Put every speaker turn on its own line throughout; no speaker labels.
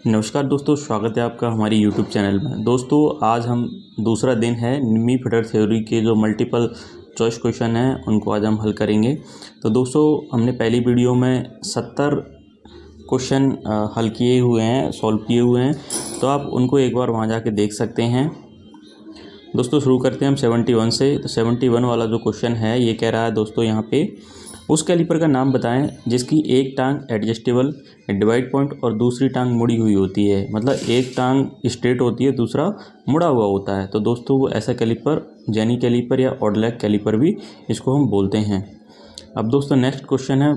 नमस्कार दोस्तों, स्वागत है आपका हमारी यूट्यूब चैनल में। दोस्तों आज हम दूसरा दिन है निमी फिटर थ्योरी के जो मल्टीपल चॉइस क्वेश्चन हैं उनको आज हम हल करेंगे। तो दोस्तों हमने पहली वीडियो में 70 क्वेश्चन हल किए हुए हैं, सॉल्व किए हुए हैं, तो आप उनको एक बार वहां जाके देख सकते हैं। दोस्तों शुरू करते हैं हम 71 से। तो 71 वाला जो क्वेश्चन है ये कह रहा है दोस्तों यहाँ पे उस कैलिपर का नाम बताएं जिसकी एक टांग एडजस्टेबल डिवाइड पॉइंट और दूसरी टांग मुड़ी हुई होती है। मतलब एक टांग स्ट्रेट होती है, दूसरा मुड़ा हुआ होता है। तो दोस्तों वो ऐसा कैलिपर जेनी कैलिपर या ऑड लेग कैलिपर भी इसको हम बोलते हैं। अब दोस्तों नेक्स्ट क्वेश्चन है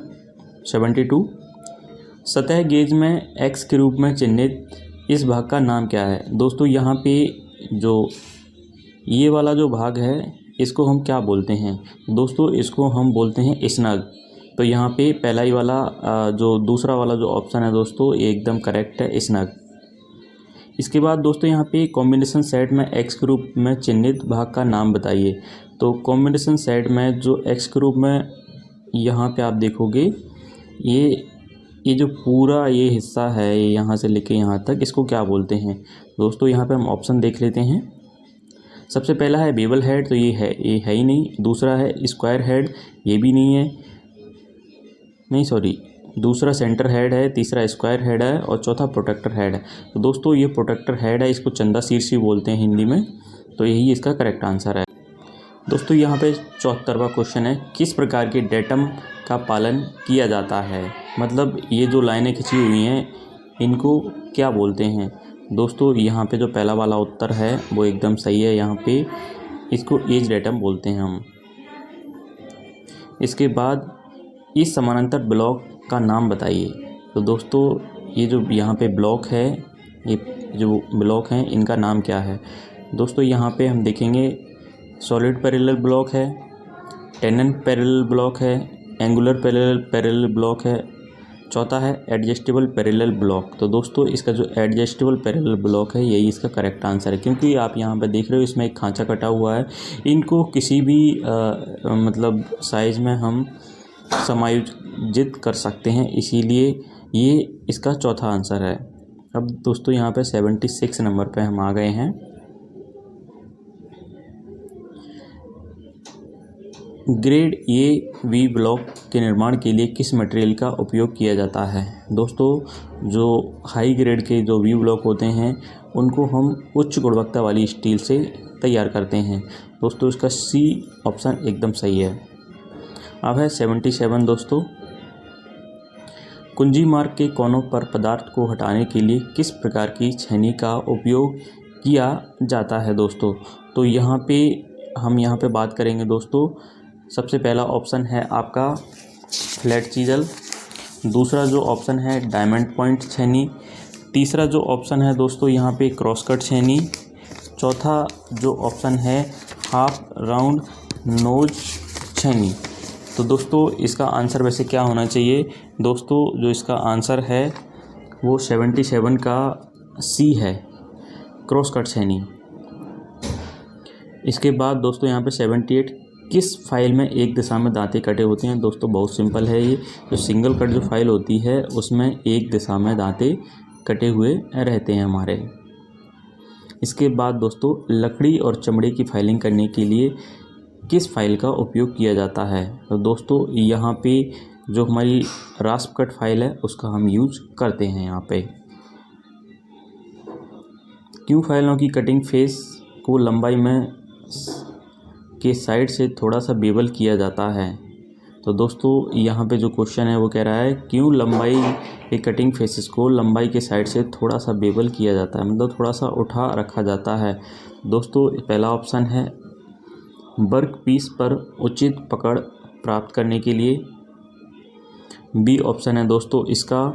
72। सतह गेज में एक्स के रूप में चिन्हित इस भाग का नाम क्या है। दोस्तों यहाँ पे जो ये वाला जो भाग है इसको हम क्या बोलते हैं। दोस्तों इसको हम बोलते हैं स्नग। तो यहाँ पे पहला ही वाला जो दूसरा वाला जो ऑप्शन है दोस्तों ये एकदम करेक्ट है, स्नग। इसके बाद दोस्तों यहाँ पे कॉम्बिनेशन सेट में एक्स के रूप में चिन्हित भाग का नाम बताइए। तो कॉम्बिनेशन सेट में जो एक्स के रूप में यहाँ पे आप देखोगे ये जो पूरा ये हिस्सा है यहाँ से लेके यहाँ तक, इसको क्या बोलते हैं। दोस्तों यहाँ पे हम ऑप्शन देख लेते हैं। सबसे पहला है बेवल हेड, तो ये है ही नहीं। दूसरा है स्क्वायर हेड, ये भी नहीं है, नहीं सॉरी, दूसरा सेंटर हेड है, तीसरा स्क्वायर हेड है और चौथा प्रोटेक्टर हेड है। तो दोस्तों ये प्रोटेक्टर हेड है, इसको चंदा शीर्ष भी बोलते हैं हिंदी में। तो यही इसका करेक्ट आंसर है। दोस्तों यहाँ पे 74वां क्वेश्चन है, किस प्रकार के डेटम का पालन किया जाता है। मतलब ये जो लाइनें खिंची हुई हैं इनको क्या बोलते हैं। दोस्तों यहाँ पे जो पहला वाला उत्तर है वो एकदम सही है। यहाँ पे इसको एज डेटम बोलते हैं हम। इसके बाद इस समानांतर ब्लॉक का नाम बताइए। तो दोस्तों ये जो यहाँ पे ब्लॉक है, ये जो ब्लॉक हैं इनका नाम क्या है। दोस्तों यहाँ पे हम देखेंगे सॉलिड पैरेलल ब्लॉक है, टेनन पैरेलल ब्लॉक है, एंगुलर पैरेलल ब्लॉक है, चौथा है एडजस्टेबल पैरेलल ब्लॉक। तो दोस्तों इसका जो एडजस्टेबल पैरेलल ब्लॉक है यही इसका करेक्ट आंसर है, क्योंकि आप यहाँ पर देख रहे हो इसमें एक खांचा कटा हुआ है। इनको किसी भी मतलब साइज़ में हम समायोजित कर सकते हैं, इसीलिए ये इसका चौथा आंसर है। अब दोस्तों यहाँ पे 76 नंबर पे हम आ गए हैं। ग्रेड ए वी ब्लॉक के निर्माण के लिए किस मटेरियल का उपयोग किया जाता है। दोस्तों जो हाई ग्रेड के जो वी ब्लॉक होते हैं उनको हम उच्च गुणवत्ता वाली स्टील से तैयार करते हैं। दोस्तों इसका सी ऑप्शन एकदम सही है। अब है 77 दोस्तों, कुंजी मार्ग के कोनों पर पदार्थ को हटाने के लिए किस प्रकार की छेनी का उपयोग किया जाता है। दोस्तों तो यहाँ पे बात करेंगे दोस्तों। सबसे पहला ऑप्शन है आपका फ्लैट चीजल, दूसरा जो ऑप्शन है डायमंड पॉइंट छेनी, तीसरा जो ऑप्शन है दोस्तों यहाँ पे क्रॉस कट छेनी, चौथा जो ऑप्शन है हाफ राउंड नोज छेनी। तो दोस्तों इसका आंसर वैसे क्या होना चाहिए। दोस्तों जो इसका आंसर है वो 77 का सी है, क्रॉस कट छेनी। इसके बाद दोस्तों यहाँ पे 78, किस फाइल में एक दिशा में दांते कटे होते हैं। दोस्तों बहुत सिंपल है, ये जो सिंगल कट जो फाइल होती है उसमें एक दिशा में दांते कटे हुए रहते हैं हमारे। इसके बाद दोस्तों लकड़ी और चमड़े की फाइलिंग करने के लिए किस फाइल का उपयोग किया जाता है। तो दोस्तों यहाँ पे जो हमारी रास्प कट फाइल है उसका हम यूज करते हैं। यहाँ पे क्यों फाइलों की कटिंग फेस को लंबाई में के साइड से थोड़ा सा बेवल किया जाता है। तो दोस्तों यहाँ पे जो क्वेश्चन है वो कह रहा है क्यों लंबाई के कटिंग फेसेस को लंबाई के साइड से थोड़ा सा बेवल किया जाता है, मतलब थोड़ा सा उठा रखा जाता है। दोस्तों पहला ऑप्शन है वर्क पीस पर उचित पकड़ प्राप्त करने के लिए। बी ऑप्शन है दोस्तों इसका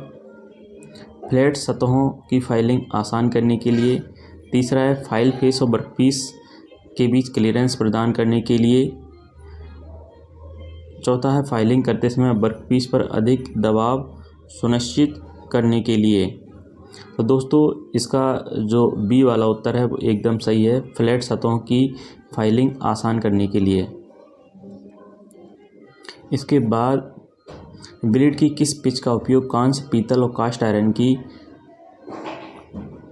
फ्लैट सतहों की फाइलिंग आसान करने के लिए। तीसरा है फाइल फेस और वर्क पीस के बीच क्लियरेंस प्रदान करने के लिए। चौथा है फाइलिंग करते समय वर्कपीस पर अधिक दबाव सुनिश्चित करने के लिए। तो दोस्तों इसका जो बी वाला उत्तर है वो एकदम सही है, फ्लैट सतहों की फाइलिंग आसान करने के लिए। इसके बाद ब्लेड की किस पिच का उपयोग कांस्य, पीतल और कास्ट आयरन की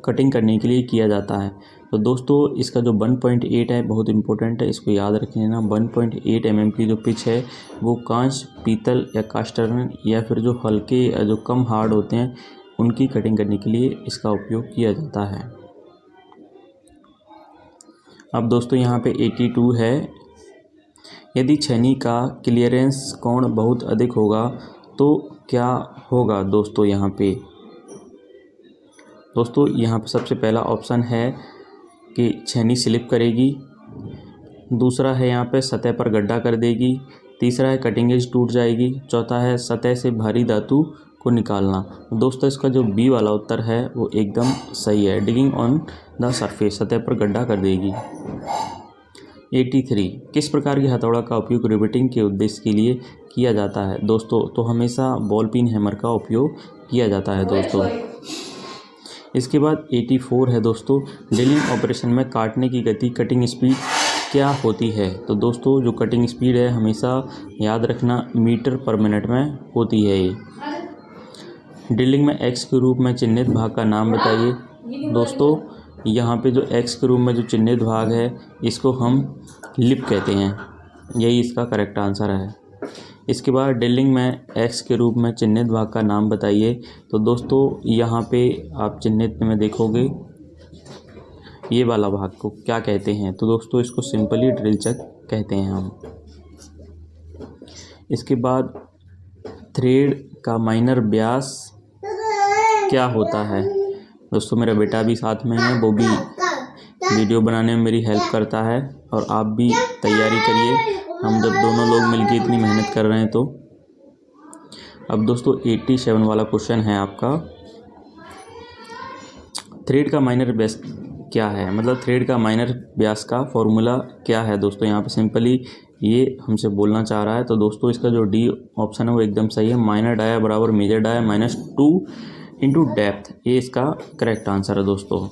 कटिंग करने के लिए किया जाता है। तो दोस्तों इसका जो 1.8 है बहुत इंपॉर्टेंट है, इसको याद रख लेना। 1.8 mm की जो पिच है वो कांच, पीतल या कास्ट आयरन या फिर जो हल्के जो कम हार्ड होते हैं उनकी कटिंग करने के लिए इसका उपयोग किया जाता है। अब दोस्तों यहाँ पे 82 है, यदि छेनी का क्लियरेंस कोण बहुत अधिक होगा तो क्या होगा। दोस्तों यहाँ पे सबसे पहला ऑप्शन है कि छेनी स्लिप करेगी, दूसरा है यहाँ पे सतह पर गड्ढा कर देगी, तीसरा है कटिंग एज टूट जाएगी, चौथा है सतह से भारी धातु को निकालना। दोस्तों इसका जो बी वाला उत्तर है वो एकदम सही है, डिगिंग ऑन द सरफेस, सतह पर गड्ढा कर देगी। 83 किस प्रकार की हथौड़ा का उपयोग रिवेटिंग के उद्देश्य के लिए किया जाता है। दोस्तों तो हमेशा बॉल पिन हैमर का उपयोग किया जाता है दोस्तों। इसके बाद 84 है दोस्तों, ड्रिलिंग ऑपरेशन में काटने की गति कटिंग स्पीड क्या होती है। तो दोस्तों जो कटिंग स्पीड है हमेशा याद रखना मीटर पर मिनट में होती है। ये ड्रिलिंग में एक्स के रूप में चिन्हित भाग का नाम बताइए। दोस्तों यहाँ पे जो एक्स के रूप में जो चिन्हित भाग है इसको हम लिप कहते हैं, यही इसका करेक्ट आंसर है। इसके बाद ड्रिलिंग में एक्स के रूप में चिन्हित भाग का नाम बताइए। तो दोस्तों यहाँ पे आप चिन्हित में देखोगे ये वाला भाग को क्या कहते हैं। तो दोस्तों इसको सिंपली ड्रिल चक कहते हैं हम। इसके बाद थ्रेड का माइनर व्यास क्या होता है। दोस्तों मेरा बेटा भी साथ में है, वो भी वीडियो बनाने में मेरी हेल्प करता है और आप भी तैयारी करिए, हम जब दोनों लोग मिलकर इतनी मेहनत कर रहे हैं तो। अब दोस्तों 87 वाला क्वेश्चन है आपका, थ्रेड का माइनर व्यास क्या है, मतलब थ्रेड का माइनर व्यास का फॉर्मूला क्या है। दोस्तों यहाँ पे सिंपली ये हमसे बोलना चाह रहा है। तो दोस्तों इसका जो डी ऑप्शन है वो एकदम सही है, माइनर डाया बराबर मेजर डाया -2 इंटू डेप्थ, ये इसका करेक्ट आंसर है दोस्तों।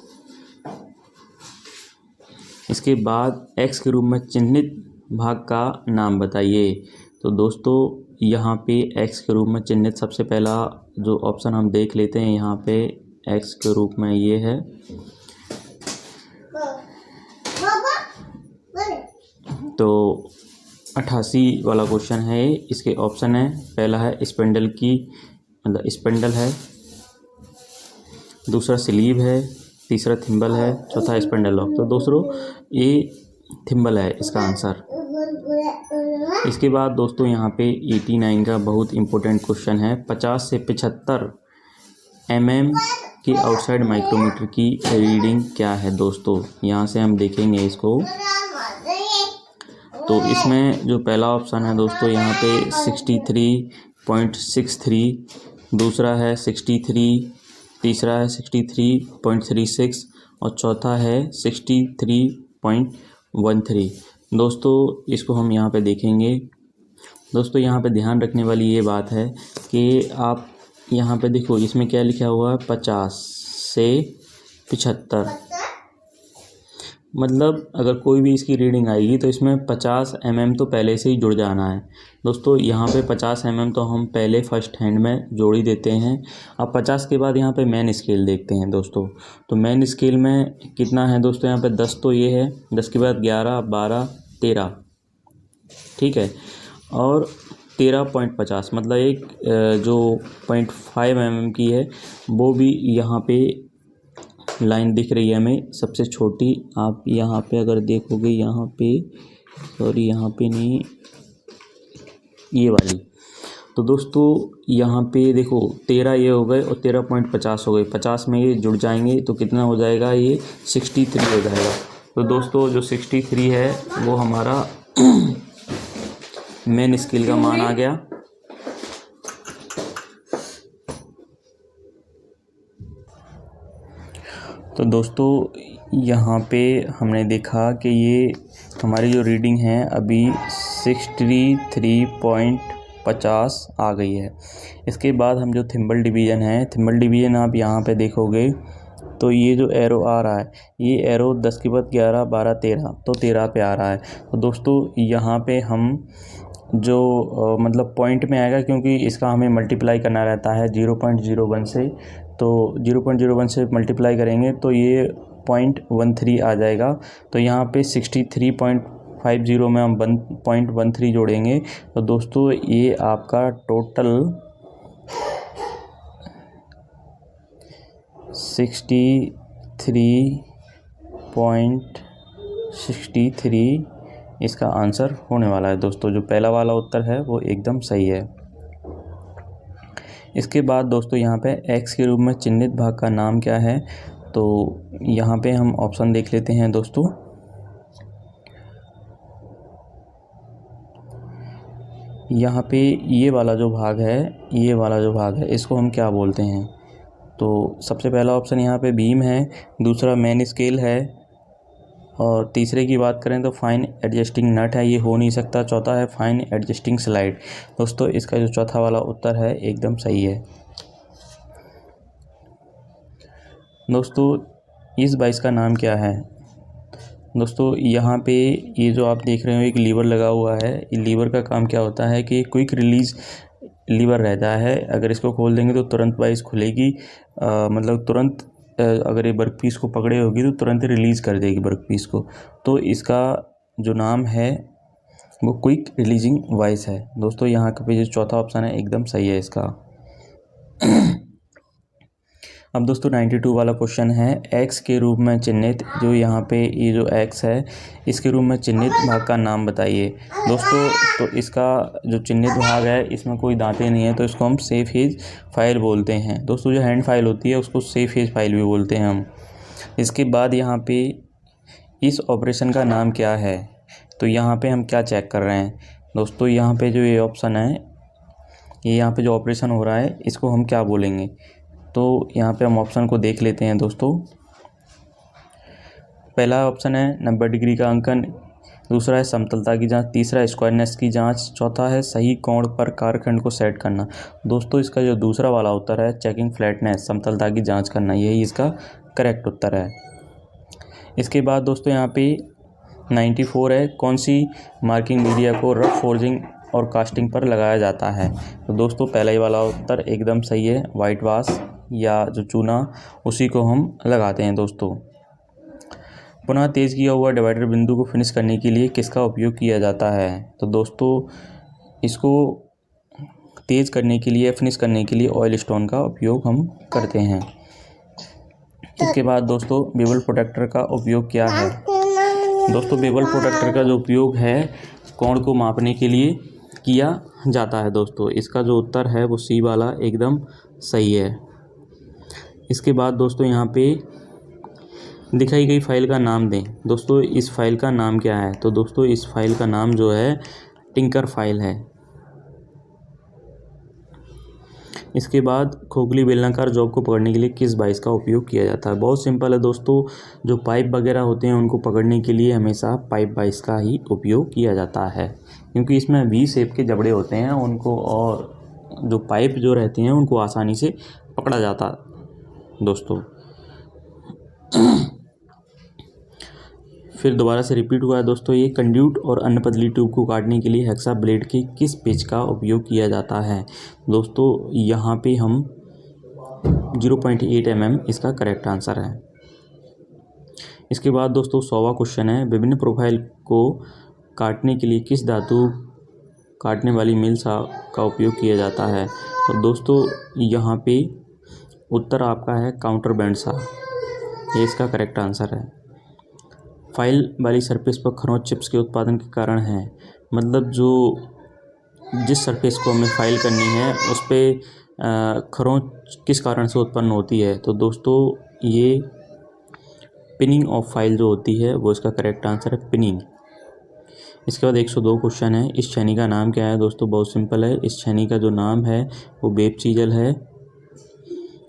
इसके बाद एक्स के रूप में चिन्हित भाग का नाम बताइए। तो दोस्तों यहाँ पे एक्स के रूप में चिन्हित सबसे पहला जो ऑप्शन हम देख लेते हैं, यहाँ पे एक्स के रूप में ये है। तो 88 वाला क्वेश्चन है, इसके ऑप्शन है, पहला है स्पेंडल की मतलब स्पेंडल है, दूसरा स्लीव है, तीसरा थिम्बल है, चौथा स्पेंडल लॉक। तो दोस्तों ये थिम्बल है इसका आंसर। इसके बाद दोस्तों यहाँ पे 89 का बहुत इंपॉर्टेंट क्वेश्चन है, 50 से 75 mm की आउटसाइड माइक्रोमीटर की रीडिंग क्या है। दोस्तों यहाँ से हम देखेंगे इसको। तो इसमें जो पहला ऑप्शन है दोस्तों यहाँ पे 63.63, दूसरा है 63, तीसरा है 63.36 और चौथा है 63.13। दोस्तों इसको हम यहाँ पे देखेंगे। दोस्तों यहाँ पे ध्यान रखने वाली ये बात है कि आप यहाँ पे देखो इसमें क्या लिखा हुआ है, 50 से 75, मतलब अगर कोई भी इसकी रीडिंग आएगी तो इसमें 50 mm तो पहले से ही जुड़ जाना है। दोस्तों यहाँ पे 50 mm तो हम पहले फर्स्ट हैंड में जोड़ ही देते हैं। अब 50 के बाद यहाँ पे मेन स्केल देखते हैं दोस्तों। तो मेन स्केल में कितना है दोस्तों, यहाँ पे 10 तो ये है, 10 के बाद 11, 12, 13, ठीक है, और 13.50 मतलब एक जो 0.5 mm की है वो भी यहाँ पे लाइन दिख रही है हमें सबसे छोटी। आप यहाँ पे अगर देखोगे, यहाँ पे सॉरी यहाँ पे नहीं, ये वाली। तो दोस्तों यहाँ पे देखो 13 ये हो गए और 13.50 हो गए, 50 में ये जुड़ जाएंगे तो कितना हो जाएगा, ये 63 हो जाएगा। तो दोस्तों जो 63 है वो हमारा मेन स्केल का मान आ गया। तो दोस्तों यहाँ पे हमने देखा कि ये हमारी जो रीडिंग है अभी 63.50 आ गई है। इसके बाद हम जो थिम्बल डिवीज़न है, थिम्बल डिवीज़न आप यहाँ पे देखोगे तो ये जो एरो आ रहा है, ये एरो 10 के बाद 11, 12, 13 तो 13 पे आ रहा है। तो दोस्तों यहाँ पे हम जो मतलब पॉइंट में आएगा, क्योंकि इसका हमें मल्टीप्लाई करना रहता है 0.01 से, तो 0.01 से मल्टीप्लाई करेंगे तो ये 0.13 आ जाएगा। तो यहाँ पे 63.50 में हम 1.13 जोड़ेंगे तो दोस्तों ये आपका टोटल 63.63 इसका आंसर होने वाला है दोस्तों। जो पहला वाला उत्तर है वो एकदम सही है। इसके बाद दोस्तों यहाँ पे x के रूप में चिन्हित भाग का नाम क्या है, तो यहाँ पे हम ऑप्शन देख लेते हैं दोस्तों। यहाँ पे ये वाला जो भाग है इसको हम क्या बोलते हैं, तो सबसे पहला ऑप्शन यहाँ पे बीम है, दूसरा मेन स्केल है, और तीसरे की बात करें तो फाइन एडजस्टिंग नट है, ये हो नहीं सकता। चौथा है फाइन एडजस्टिंग स्लाइड। दोस्तों इसका जो चौथा वाला उत्तर है एकदम सही है। दोस्तों इस बाइस का नाम क्या है, दोस्तों यहाँ पे ये जो आप देख रहे हो एक लीवर लगा हुआ है। ये लीवर का काम क्या होता है कि क्विक रिलीज़ लीवर रहता है। अगर इसको खोल देंगे तो तुरंत बाइस खुलेगी, मतलब तुरंत अगर ये वर्क पीस को पकड़े होगी तो तुरंत रिलीज़ कर देगी वर्क पीस को। तो इसका जो नाम है वो क्विक रिलीजिंग वाइस है। दोस्तों यहाँ पे जो चौथा ऑप्शन है एकदम सही है इसका। अब दोस्तों 92 वाला क्वेश्चन है, x के रूप में चिन्हित, जो यहाँ पे ये जो x है इसके रूप में चिन्हित भाग का नाम बताइए। दोस्तों तो इसका जो चिन्हित भाग है इसमें कोई दांतें नहीं है, तो इसको हम सेफ एज फाइल बोलते हैं। दोस्तों जो हैंड फाइल होती है उसको सेफ एज फाइल भी बोलते हैं हम। इसके बाद यहाँ पे इस ऑपरेशन का नाम क्या है, तो यहाँ पे हम क्या चेक कर रहे हैं दोस्तों। यहाँ पे जो ये ऑप्शन है, ये यहाँ पे जो ऑपरेशन हो रहा है इसको हम क्या बोलेंगे, तो यहाँ पे हम ऑप्शन को देख लेते हैं दोस्तों। पहला ऑप्शन है 90 डिग्री का अंकन, दूसरा है समतलता की जांच, तीसरा है स्क्वायरनेस की जांच, चौथा है सही कोण पर कारखंड को सेट करना। दोस्तों इसका जो दूसरा वाला उत्तर है चेकिंग फ्लैटनेस, समतलता की जांच करना, यही इसका करेक्ट उत्तर है। इसके बाद दोस्तों यहाँ पे 94 है, कौन सी मार्किंग मीडिया को रफ फोर्जिंग और कास्टिंग पर लगाया जाता है। तो दोस्तों पहला ही वाला उत्तर एकदम सही है, वाइट वाश या जो चूना उसी को हम लगाते हैं दोस्तों। पुनः तेज़ किया हुआ डिवाइडर बिंदु को फिनिश करने के लिए किसका उपयोग किया जाता है, तो दोस्तों इसको तेज़ करने के लिए, फिनिश करने के लिए ऑयल स्टोन का उपयोग हम करते हैं। इसके बाद दोस्तों बेवल प्रोटेक्टर का उपयोग क्या है। दोस्तों बेवल प्रोटेक्टर का जो उपयोग है कोण को मापने के लिए किया जाता है। दोस्तों इसका जो उत्तर है वो सी वाला एकदम सही है। इसके बाद दोस्तों यहाँ पे दिखाई गई फाइल का नाम दें। दोस्तों इस फाइल का नाम क्या है, तो दोस्तों इस फाइल का नाम जो है टिंकर फाइल है। इसके बाद खोखली बेलनाकार जॉब को पकड़ने के लिए किस बाइस का उपयोग किया जाता है। बहुत सिंपल है दोस्तों, जो पाइप वगैरह होते हैं उनको पकड़ने के लिए हमेशा पाइप बाइस का ही उपयोग किया जाता है, क्योंकि इसमें वी शेप के जबड़े होते हैं उनको, और जो पाइप जो रहते हैं उनको आसानी से पकड़ा जाता है दोस्तों। फिर दोबारा से रिपीट हुआ है दोस्तों, ये कंड्यूट और अन्य पतली ट्यूब को काटने के लिए हेक्सा ब्लेड के किस पेच का उपयोग किया जाता है। दोस्तों यहाँ पे हम 0.8 mm इसका करेक्ट आंसर है। इसके बाद दोस्तों 100वां क्वेश्चन है, विभिन्न प्रोफाइल को काटने के लिए किस धातु काटने वाली मिल का उपयोग किया जाता है। तो दोस्तों यहाँ पे उत्तर आपका है काउंटर बैंड सा, ये इसका करेक्ट आंसर है। फाइल वाली सरफेस पर खरोंच चिप्स के उत्पादन के कारण है, मतलब जो जिस सरफेस को हमें फाइल करनी है उस पर खरोंच किस कारण से उत्पन्न होती है। तो दोस्तों ये पिनिंग ऑफ फाइल जो होती है वो इसका करेक्ट आंसर है, पिनिंग। इसके बाद 102 क्वेश्चन है, इस छेनी का नाम क्या है। दोस्तों बहुत सिंपल है, इस छेनी का जो नाम है वो वेब चीजल है,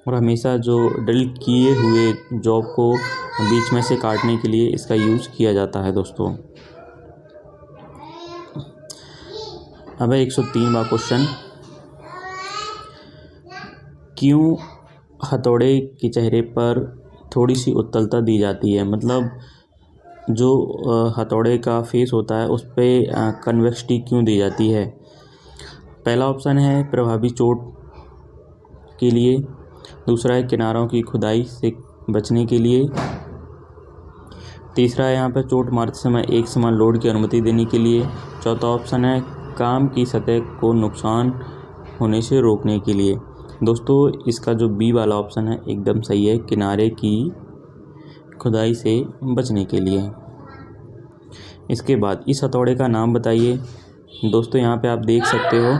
और हमेशा जो ड्रिल किए हुए जॉब को बीच में से काटने के लिए इसका यूज़ किया जाता है दोस्तों। अब है 103वां क्वेश्चन, क्यों हथौड़े के चेहरे पर थोड़ी सी उत्तलता दी जाती है, मतलब जो हथौड़े का फेस होता है उस पर कन्वेक्सिटी क्यों दी जाती है। पहला ऑप्शन है प्रभावी चोट के लिए, दूसरा है किनारों की खुदाई से बचने के लिए। तीसरा है यहाँ पे चोट मारते समय एक समान लोड की अनुमति देने के लिए। चौथा ऑप्शन है काम की सतह को नुकसान होने से रोकने के लिए। दोस्तों इसका जो बी वाला ऑप्शन है एकदम सही है, किनारे की खुदाई से बचने के लिए। इसके बाद इस हथौड़े का नाम बताइए। दोस्तों यहाँ पे आप देख सकते हो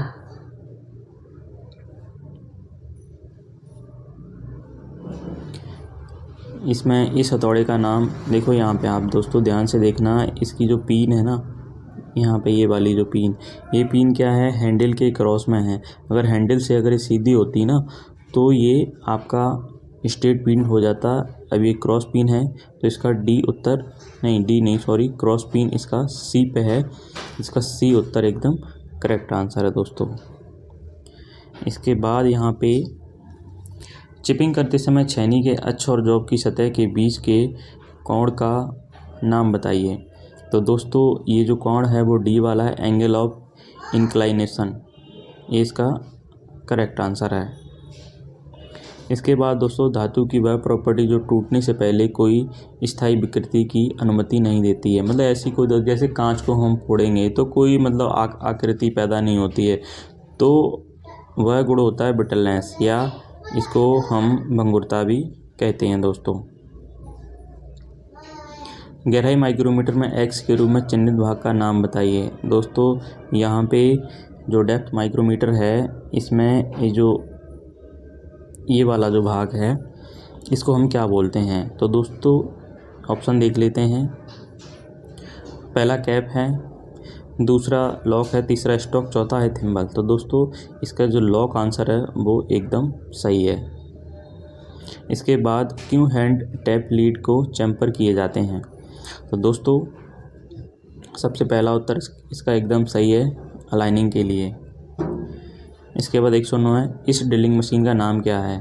इसमें इस हथौड़े का नाम देखो, यहाँ पे आप दोस्तों ध्यान से देखना, इसकी जो पिन है ना, यहाँ पे ये वाली जो पिन, ये पिन क्या है, हैंडल के क्रॉस में है। अगर हैंडल से अगर ये सीधी होती ना तो ये आपका स्ट्रेट पिन हो जाता। अब ये क्रॉस पिन है तो इसका क्रॉस पिन इसका सी पे है, इसका सी उत्तर एकदम करेक्ट आंसर है दोस्तों। इसके बाद यहाँ पे चिपिंग करते समय छेनी के अक्ष और जॉब की सतह के बीच के कोण का नाम बताइए। तो दोस्तों ये जो कोण है वो डी वाला है, एंगल ऑफ इंक्लाइनेशन, ये इसका करेक्ट आंसर है। इसके बाद दोस्तों धातु की वह प्रॉपर्टी जो टूटने से पहले कोई स्थायी विकृति की अनुमति नहीं देती है। मतलब ऐसी कोई, जैसे कांच को हम फोड़ेंगे तो कोई मतलब आकृति पैदा नहीं होती है, तो वह गुण होता है ब्रिटलनेस, या इसको हम भंगुरता भी कहते हैं दोस्तों। गहराई माइक्रोमीटर में एक्स के रूप में चिन्हित भाग का नाम बताइए। दोस्तों यहाँ पे जो डेप्थ माइक्रोमीटर है, इसमें ये वाला जो भाग है इसको हम क्या बोलते हैं। तो दोस्तों ऑप्शन देख लेते हैं। पहला कैप है, दूसरा लॉक है, तीसरा स्टॉक, चौथा है थिम्बल। तो दोस्तों इसका जो लॉक आंसर है वो एकदम सही है। इसके बाद क्यों हैंड टैप लीड को चैम्पर किए जाते हैं। तो दोस्तों सबसे पहला उत्तर इसका एकदम सही है, अलाइनिंग के लिए। इसके बाद 109 है, इस ड्रिलिंग मशीन का नाम क्या है।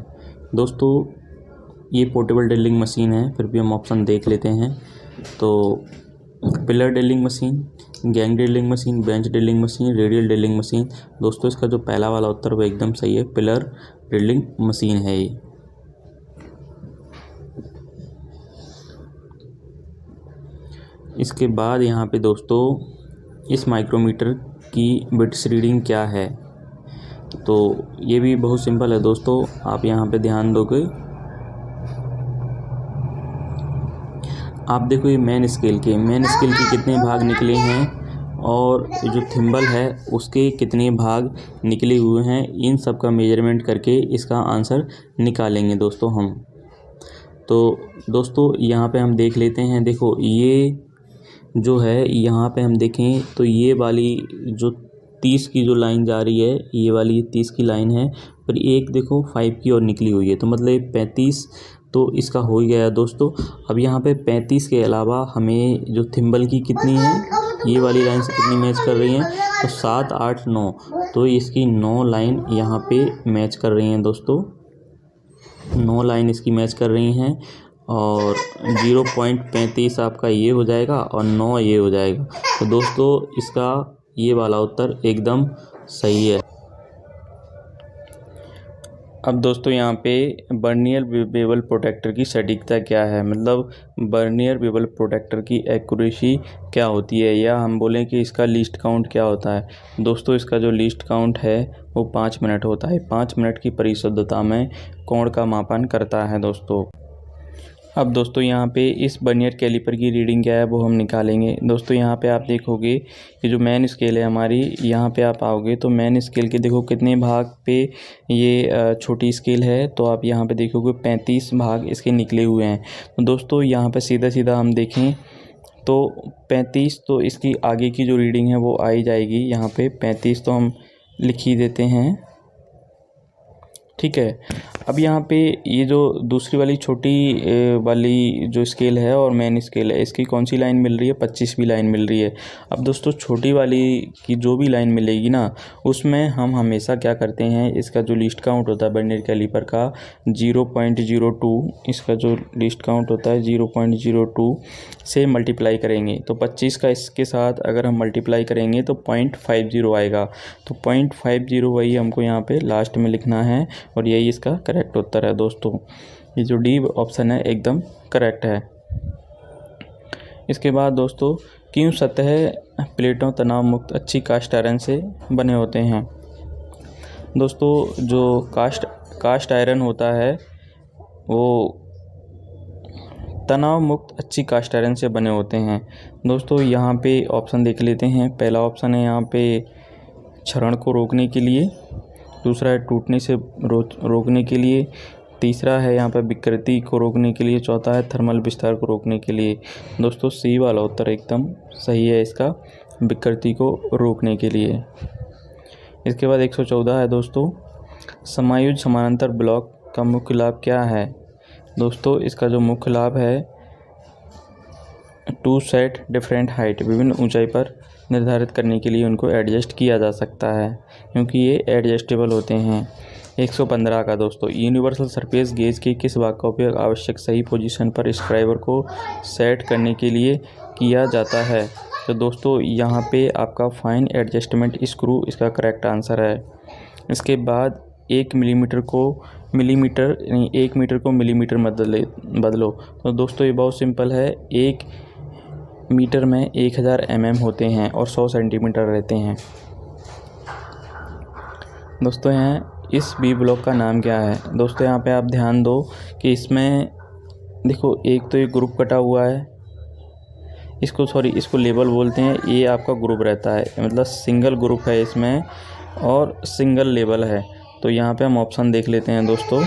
दोस्तों ये पोर्टेबल ड्रिलिंग मशीन है, फिर भी हम ऑप्शन देख लेते हैं। तो pillar drilling machine, gang drilling machine, bench drilling machine, radial drilling machine. दोस्तों इसका जो पहला वाला उत्तर वो एकदम सही है, पिलर ड्रिलिंग मशीन है ये। इसके बाद यहाँ पे दोस्तों इस माइक्रोमीटर की बिट्स रीडिंग क्या है। तो ये भी बहुत सिंपल है दोस्तों, आप यहाँ पे ध्यान दोगे, आप देखो ये मेन स्केल के कितने भाग निकले हैं और जो थिम्बल है उसके कितने भाग निकले हुए हैं, इन सब का मेजरमेंट करके इसका आंसर निकालेंगे दोस्तों हम। तो दोस्तों यहाँ पे हम देख लेते हैं, देखो ये जो है यहाँ पे हम देखें तो ये वाली जो 30 की जो लाइन जा रही है, ये वाली 30 की लाइन है, पर एक देखो 5 की और निकली हुई है, तो मतलब 35 तो इसका हो ही गया दोस्तों। अब यहाँ पे 35 के अलावा हमें जो थिम्बल की कितनी है, ये वाली लाइन से कितनी मैच कर रही हैं, तो 7, 8, 9, तो इसकी 9 लाइन यहाँ पे मैच कर रही हैं दोस्तों, 9 लाइन इसकी मैच कर रही हैं और 0.35 आपका ये हो जाएगा और 9 ये हो जाएगा। तो दोस्तों इसका ये वाला उत्तर एकदम सही है। अब दोस्तों यहाँ पे बर्नियर बेवल प्रोटेक्टर की सटीकता क्या है, मतलब बर्नियर बेवल प्रोटेक्टर की एक्यूरेसी क्या होती है, या हम बोलें कि इसका लीस्ट काउंट क्या होता है। दोस्तों इसका जो लीस्ट काउंट है वो 5 मिनट होता है। 5 मिनट की परिशुद्धता में कोण का मापन करता है दोस्तों। अब दोस्तों यहाँ पे इस बर्नियर कैलिपर की रीडिंग क्या है वो हम निकालेंगे। दोस्तों यहाँ पे आप देखोगे ये जो मेन स्केल है हमारी, यहाँ पे आप आओगे तो मेन स्केल के देखो कितने भाग पे ये छोटी स्केल है, तो आप यहाँ पे देखोगे 35 भाग इसके निकले हुए हैं। तो दोस्तों यहाँ पे सीधा सीधा हम देखें तो 35, तो इसकी आगे की जो रीडिंग है वो आई जाएगी। यहाँ पे 35 तो हम लिख ही देते हैं, ठीक है। अब यहाँ पे ये जो दूसरी वाली छोटी वाली जो स्केल है और मेन स्केल है, इसकी कौन सी लाइन मिल रही है, 25वीं लाइन मिल रही है। अब दोस्तों छोटी वाली की जो भी लाइन मिलेगी ना, उसमें हम हमेशा क्या करते हैं, इसका जो लीस्ट काउंट होता है बर्नियर कैलिपर का 0.02, इसका जो लीस्ट काउंट होता है 0.02 से मल्टीप्लाई करेंगे। तो 25 का इसके साथ अगर हम मल्टीप्लाई करेंगे तो 0.50 आएगा। तो 0.50 वही हमको यहाँ पे लास्ट में लिखना है, और यही इसका करेक्ट उत्तर है दोस्तों। ये जो डी ऑप्शन है एकदम करेक्ट है। इसके बाद दोस्तों, क्यों सतह प्लेटों तनाव मुक्त अच्छी कास्ट आयरन से बने होते हैं? दोस्तों, जो कास्ट आयरन होता है वो तनाव मुक्त अच्छी कास्ट आयरन से बने होते हैं। दोस्तों, यहाँ पे ऑप्शन देख लेते हैं। पहला ऑप्शन है यहाँ पे क्षरण को रोकने के लिए, दूसरा है टूटने से रोकने के लिए, तीसरा है यहाँ पर विकृति को रोकने के लिए, चौथा है थर्मल विस्तार को रोकने के लिए। दोस्तों, सी वाला उत्तर एकदम सही है इसका, विकृति को रोकने के लिए। इसके बाद 114 है दोस्तों, समायुज समानांतर ब्लॉक का मुख्य लाभ क्या है? दोस्तों, इसका जो मुख्य लाभ है, टू सेट डिफरेंट हाइट, विभिन्न ऊंचाई पर निर्धारित करने के लिए उनको एडजस्ट किया जा सकता है क्योंकि ये एडजस्टेबल होते हैं। 115 का दोस्तों, यूनिवर्सल सरफेस गेज के किस भाग का उपयोग आवश्यक सही पोजीशन पर स्क्राइबर को सेट करने के लिए किया जाता है? तो दोस्तों, यहाँ पे आपका फाइन एडजस्टमेंट स्क्रू इसका करेक्ट आंसर है। इसके बाद 1 मीटर को मिलीमीटर बदलो। तो दोस्तों, ये बहुत सिंपल है। 1 मीटर में 1000 mm होते हैं और 100 सेंटीमीटर रहते हैं। दोस्तों, यहाँ इस बी ब्लॉक का नाम क्या है? दोस्तों, यहाँ पे आप ध्यान दो कि इसमें देखो, एक तो ये ग्रुप कटा हुआ है, इसको लेबल बोलते हैं। ये आपका ग्रुप रहता है, मतलब सिंगल ग्रुप है इसमें और सिंगल लेबल है। तो यहाँ पे हम ऑप्शन देख लेते हैं दोस्तों।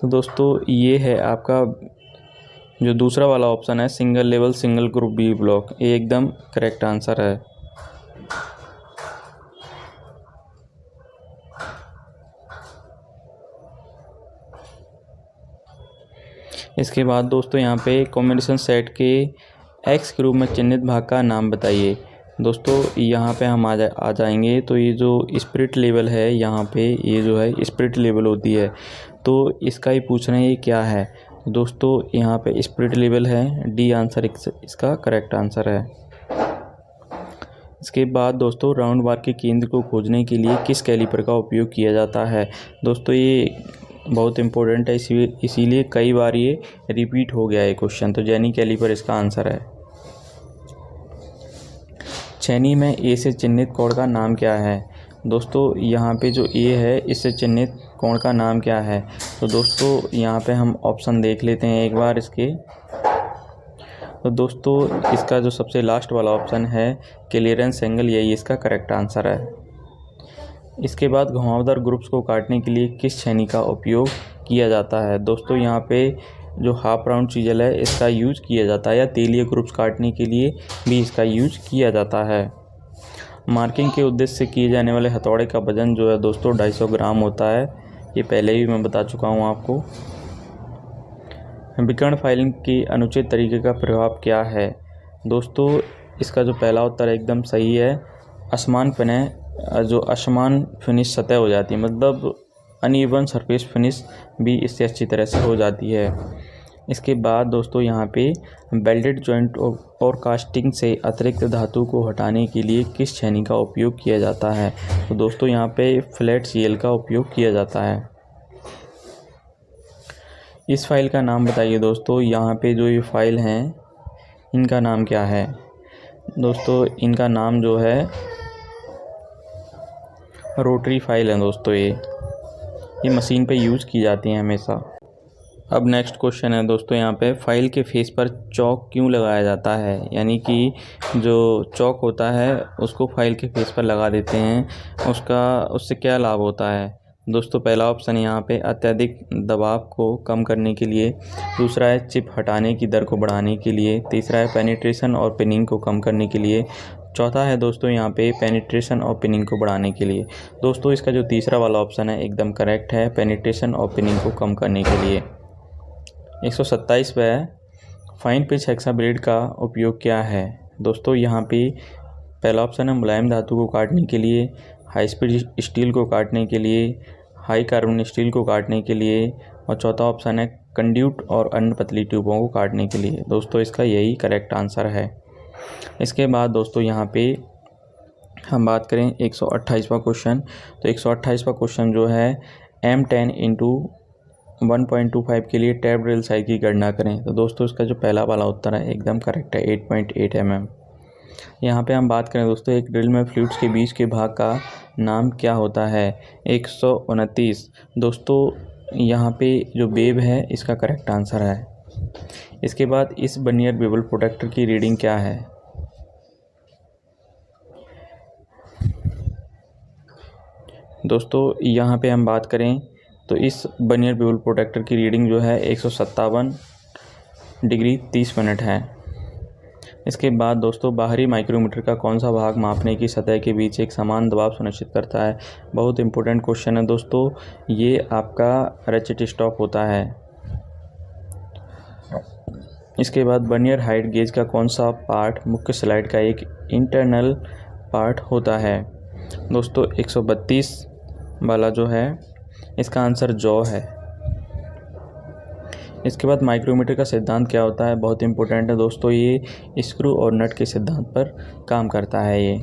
तो दोस्तों, ये है आपका जो दूसरा वाला ऑप्शन है, single level single group B block, ये एकदम करेक्ट आंसर है। इसके बाद दोस्तों, यहाँ पे कॉम्बिनेशन सेट के एक्स के रूप में चिन्हित भाग का नाम बताइए। दोस्तों, यहाँ पे हम आ जाएंगे। तो ये जो स्पिरिट लेवल है, यहाँ पे ये जो है स्पिरिट लेवल होती है, तो इसका ही पूछ रहे हैं ये क्या है। दोस्तों, यहाँ पे स्पिरिट लेवल है, डी आंसर इसका करेक्ट आंसर है। इसके बाद दोस्तों, राउंड बार के केंद्र को खोजने के लिए किस कैलिपर का उपयोग किया जाता है? दोस्तों, ये बहुत इंपॉर्टेंट है, इसीलिए कई बार ये रिपीट हो गया है क्वेश्चन। तो जेनी कैलिपर इसका आंसर है। छेनी में ए से चिन्हित कोण का नाम क्या है? दोस्तों, यहाँ पे जो ए है इससे चिन्हित कोण का नाम क्या है? तो दोस्तों, यहाँ पे हम ऑप्शन देख लेते हैं एक बार इसके। तो दोस्तों, इसका जो सबसे लास्ट वाला ऑप्शन है क्लियरेंस एंगल, यही इसका करेक्ट आंसर है। इसके बाद घुमावदार ग्रुप्स को काटने के लिए किस छेनी का उपयोग किया जाता है? दोस्तों, यहाँ पे जो हाफ राउंड चीजल है इसका यूज किया जाता है, या तेलीय ग्रुप्स काटने के लिए भी इसका यूज किया जाता है। मार्किंग के उद्देश्य से किए जाने वाले हथौड़े का वजन जो है दोस्तों 250 ग्राम होता है। ये पहले ही मैं बता चुका हूँ आपको। विकर्ण फाइलिंग की अनुचित तरीके का प्रभाव क्या है? दोस्तों, इसका जो पहला उत्तर एकदम सही है। असमान फिनिश सतह हो जाती है, मतलब अनइवन सरफेस फिनिश भी इससे अच्छी तरह से हो जाती है। इसके बाद दोस्तों, यहाँ पे बेल्टेड जॉइंट और कास्टिंग से अतिरिक्त धातु को हटाने के लिए किस छेनी का उपयोग किया जाता है? तो दोस्तों, यहाँ पे फ्लैट सीएल का उपयोग किया जाता है। इस फाइल का नाम बताइए दोस्तों। यहाँ पे जो ये फाइल हैं इनका नाम क्या है? दोस्तों, इनका नाम जो है रोटरी फाइल है दोस्तों। ये मशीन पे यूज़ की जाती हैं हमेशा। अब नेक्स्ट क्वेश्चन है दोस्तों, यहाँ पे फाइल के फेस पर चौक क्यों लगाया जाता है? यानी कि जो चौक होता है उसको फाइल के फेस पर लगा देते हैं, उससे क्या लाभ होता है? दोस्तों, पहला ऑप्शन यहाँ पे अत्यधिक दबाव को कम करने के लिए, दूसरा है चिप हटाने की दर को बढ़ाने के लिए, तीसरा है पेनिट्रेशन और पिनिंग को कम करने के लिए, चौथा है दोस्तों यहाँ पे पेनिट्रेशन और पिनिंग को बढ़ाने के लिए। दोस्तों, इसका जो तीसरा वाला ऑप्शन है एकदम करेक्ट है, पेनिट्रेशन और पिनिंग को कम करने के लिए। 127 पे फाइन पिच हेक्सा ब्लेड का उपयोग क्या है? दोस्तों, यहाँ पे पहला ऑप्शन है मुलायम धातु को काटने के लिए, हाई स्पीड स्टील को काटने के लिए, हाई कार्बन स्टील को काटने के लिए, और चौथा ऑप्शन है कंड्यूट और अन्य पतली ट्यूबों को काटने के लिए। दोस्तों, इसका यही करेक्ट आंसर है। इसके बाद दोस्तों, यहाँ पे हम बात करें 128वां क्वेश्चन, तो 128वां क्वेश्चन जो है M10 इंटू 1.25 के लिए टैप ड्रिल साइज की गणना करें। तो दोस्तों इसका जो पहला वाला उत्तर है एकदम करेक्ट है, 8.8 mm। यहाँ पे हम बात करें दोस्तों, एक ड्रिल में फ्लूइड्स के बीच के भाग का नाम क्या होता है? 129। दोस्तों यहाँ पे जो बेब है इसका करेक्ट आंसर है। इसके बाद इस वर्नियर बेवल प्रोटेक्टर की रीडिंग क्या है? दोस्तों यहाँ पे हम बात करें तो इस वर्नियर बेवल प्रोटेक्टर की रीडिंग जो है 157 डिग्री 30 मिनट है। इसके बाद दोस्तों बाहरी माइक्रोमीटर का कौन सा भाग मापने की सतह के बीच एक समान दबाव सुनिश्चित करता है? बहुत इंपॉर्टेंट क्वेश्चन है दोस्तों, ये आपका रेचेट स्टॉप होता है। इसके बाद वर्नियर हाइट गेज का कौन सा पार्ट मुख्य स्लाइड का एक इंटरनल पार्ट होता है? दोस्तों 132 वाला जो है इसका आंसर जॉ है। इसके बाद माइक्रोमीटर का सिद्धांत क्या होता है? बहुत इंपॉर्टेंट है दोस्तों, ये स्क्रू और नट के सिद्धांत पर काम करता है। ये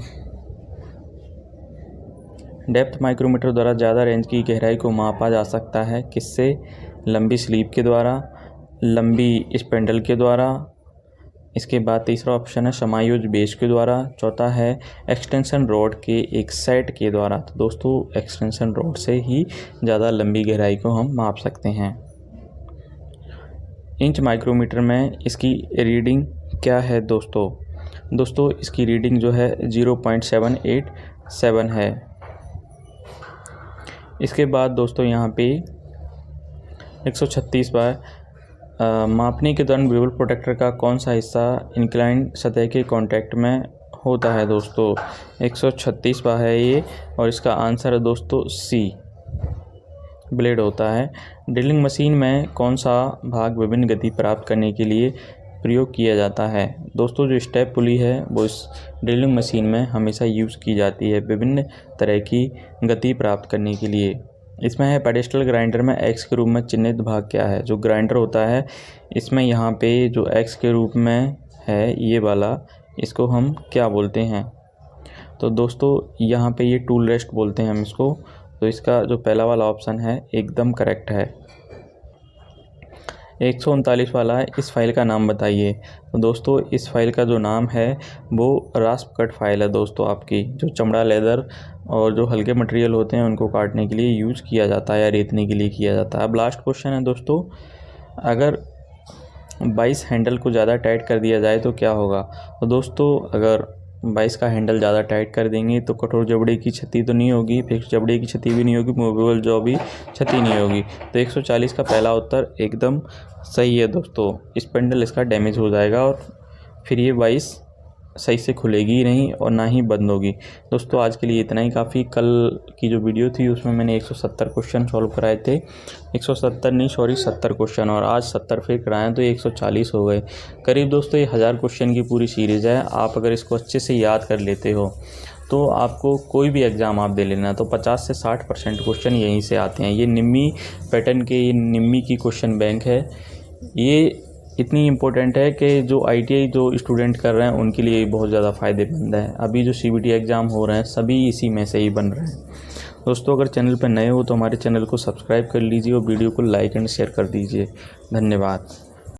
डेप्थ माइक्रोमीटर द्वारा ज़्यादा रेंज की गहराई को मापा जा सकता है किससे? लंबी स्लीव के द्वारा, लंबी स्पेंडल के द्वारा। इसके बाद तीसरा ऑप्शन है समायोज बेस के द्वारा। चौथा है एक्सटेंशन रॉड के एक सेट के द्वारा। तो दोस्तों एक्सटेंशन रॉड से ही ज़्यादा लंबी गहराई को हम माप सकते हैं। इंच माइक्रोमीटर में इसकी रीडिंग क्या है दोस्तों? दोस्तों इसकी रीडिंग जो है 0.787 है। इसके बाद दोस्तों यहाँ पे 136 बार मापने के दौरान बेवल प्रोटेक्टर का कौन सा हिस्सा इंक्लाइंड सतह के कांटेक्ट में होता है? दोस्तों 136 बार है ये, और इसका आंसर है दोस्तों सी, ब्लेड होता है। ड्रिलिंग मशीन में कौन सा भाग विभिन्न गति प्राप्त करने के लिए प्रयोग किया जाता है? दोस्तों जो स्टेप पुली है वो इस ड्रिलिंग मशीन में हमेशा यूज़ की जाती है विभिन्न तरह की गति प्राप्त करने के लिए। इसमें है पेडेस्टल ग्राइंडर में एक्स के रूप में चिन्हित भाग क्या है? जो ग्राइंडर होता है इसमें यहाँ पे जो एक्स के रूप में है ये वाला, इसको हम क्या बोलते हैं? तो दोस्तों यहाँ पे ये टूल रेस्ट बोलते हैं हम इसको। तो इसका जो पहला वाला ऑप्शन है एकदम करेक्ट है। 139 वाला है इस फाइल का नाम बताइए। तो दोस्तों इस फाइल का जो नाम है वो रास्प कट फाइल है दोस्तों आपकी, जो चमड़ा, लेदर और जो हल्के मटेरियल होते हैं उनको काटने के लिए यूज़ किया जाता है या रेतने के लिए किया जाता है। अब लास्ट क्वेश्चन है दोस्तों, अगर 22 हैंडल को ज़्यादा टाइट कर दिया जाए तो क्या होगा? तो दोस्तों अगर 22 का हैंडल ज़्यादा टाइट कर देंगे तो कठोर जबड़े की क्षति तो नहीं होगी, फिक्स जबड़े की क्षति भी नहीं होगी, मूवेबल जॉ भी क्षति नहीं होगी। तो 140 का पहला उत्तर एकदम सही है दोस्तों। स्पेंडल इसका डैमेज हो जाएगा और फिर ये 22 सही से खुलेगी ही नहीं और ना ही बंद होगी। दोस्तों आज के लिए इतना ही काफ़ी। कल की जो वीडियो थी उसमें मैंने 170 क्वेश्चन सॉल्व कराए थे, 170 नहीं सॉरी 70 क्वेश्चन, और आज 70 फिर कराएँ तो 140 हो गए करीब। दोस्तों ये 1000 क्वेश्चन की पूरी सीरीज़ है। आप अगर इसको अच्छे से याद कर लेते हो तो आपको कोई भी एग्ज़ाम आप दे लेना तो 50 से 60% क्वेश्चन यहीं से आते हैं। ये निम्मी पैटर्न के, ये निम्मी की क्वेश्चन बैंक है। ये इतनी इम्पोर्टेंट है कि जो ITI जो स्टूडेंट कर रहे हैं उनके लिए बहुत ज़्यादा फ़ायदेमंद है। अभी जो CBT एग्ज़ाम हो रहे हैं सभी इसी में से ही बन रहे हैं। दोस्तों अगर चैनल पर नए हो तो हमारे चैनल को सब्सक्राइब कर लीजिए और वीडियो को लाइक एंड शेयर कर दीजिए। धन्यवाद।